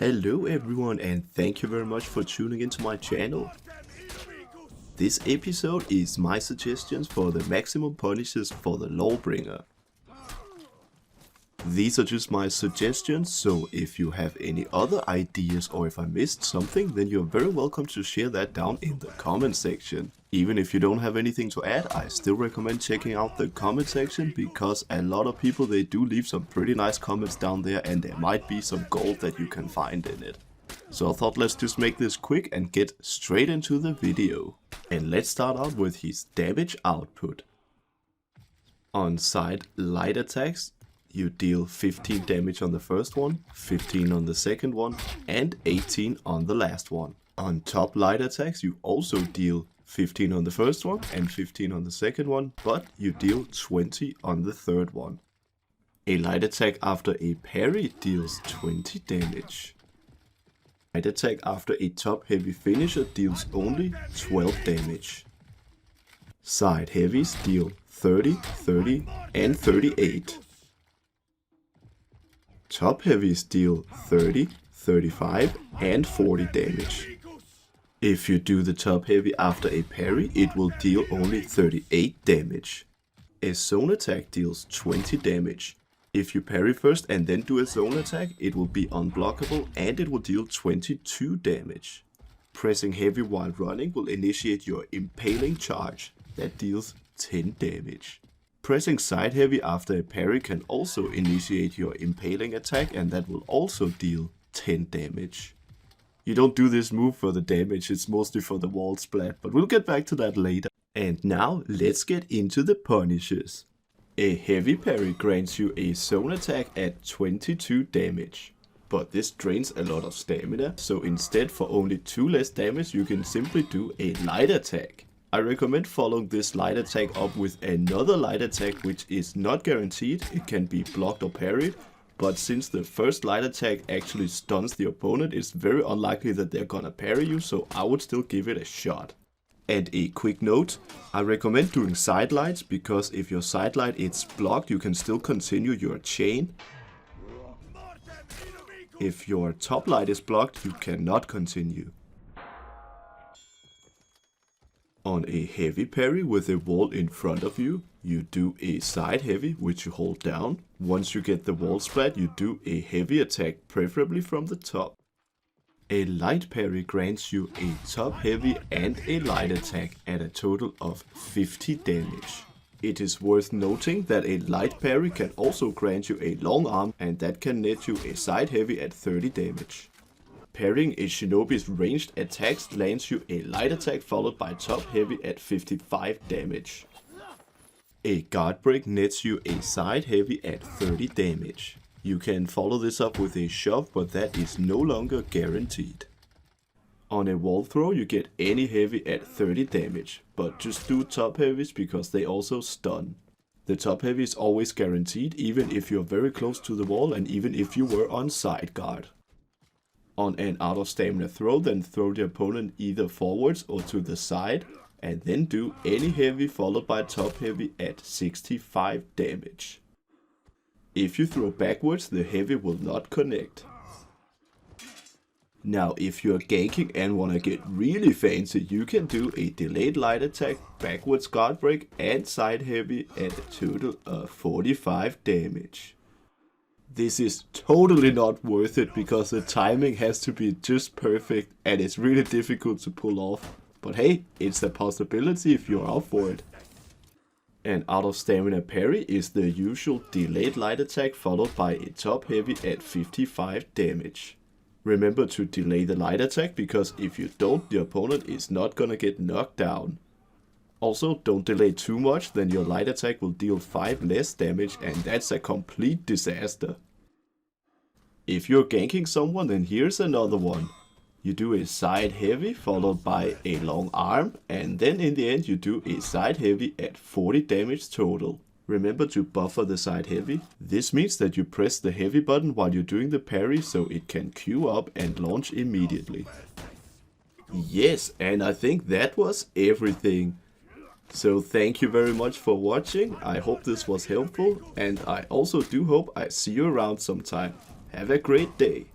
Hello everyone, and thank you very much for tuning into my channel. This episode is my suggestions for the maximum punishes for the Lawbringer. These are just my suggestions, so if you have any other ideas or if I missed something, then you're very welcome to share that down in the comment section. Even if you don't have anything to add, I still recommend checking out the comment section, because a lot of people, they do leave some pretty nice comments down there, and there might be some gold that you can find in it. So I thought let's just make this quick and get straight into the video. And let's start out with his damage output. On side light attacks, you deal 15 damage on the first one, 15 on the second one, and 18 on the last one. On top light attacks, you also deal 15 on the first one and 15 on the second one, but you deal 20 on the third one. A light attack after a parry deals 20 damage. Light attack after a top heavy finisher deals only 12 damage. Side heavies deal 30, 30 and 38. Top heavies deal 30, 35 and 40 damage. If you do the top heavy after a parry, it will deal only 38 damage. A zone attack deals 20 damage. If you parry first and then do a zone attack, it will be unblockable and it will deal 22 damage. Pressing heavy while running will initiate your impaling charge, that deals 10 damage. Pressing side heavy after a parry can also initiate your impaling attack, and that will also deal 10 damage. You don't do this move for the damage, it's mostly for the wall splat, but we'll get back to that later. And now let's get into the punishes. A heavy parry grants you a zone attack at 22 damage. But this drains a lot of stamina, so instead for only 2 less damage you can simply do a light attack. I recommend following this light attack up with another light attack which is not guaranteed, it can be blocked or parried, but since the first light attack actually stuns the opponent, it's very unlikely that they're gonna parry you, so I would still give it a shot. And a quick note, I recommend doing side lights, because if your side light is blocked you can still continue your chain. If your top light is blocked you cannot continue. On a heavy parry with a wall in front of you, you do a side heavy which you hold down. Once you get the wall splat, you do a heavy attack, preferably from the top. A light parry grants you a top heavy and a light attack at a total of 50 damage. It is worth noting that a light parry can also grant you a long arm, and that can net you a side heavy at 30 damage. Parrying a shinobi's ranged attacks lands you a light attack followed by top heavy at 55 damage. A guard break nets you a side heavy at 30 damage. You can follow this up with a shove, but that is no longer guaranteed. On a wall throw you get any heavy at 30 damage, but just do top heavies because they also stun. The top heavy is always guaranteed, even if you're very close to the wall and even if you were on side guard. On an out of stamina throw, then throw the opponent either forwards or to the side, and then do any heavy followed by top heavy at 65 damage. If you throw backwards, the heavy will not connect. Now if you're ganking and wanna get really fancy, you can do a delayed light attack, backwards guard break and side heavy at a total of 45 damage. This is totally not worth it because the timing has to be just perfect and it's really difficult to pull off. But hey, it's a possibility if you're out for it. An out of stamina parry is the usual delayed light attack followed by a top heavy at 55 damage. Remember to delay the light attack, because if you don't, the opponent is not gonna get knocked down. Also, don't delay too much, then your light attack will deal 5 less damage, and that's a complete disaster. If you're ganking someone, then here's another one. You do a side heavy followed by a long arm, and then in the end you do a side heavy at 40 damage total. Remember to buffer the side heavy. This means that you press the heavy button while you're doing the parry so it can queue up and launch immediately. Yes, and I think that was everything. So thank you very much for watching, I hope this was helpful, and I also do hope I see you around sometime. Have a great day.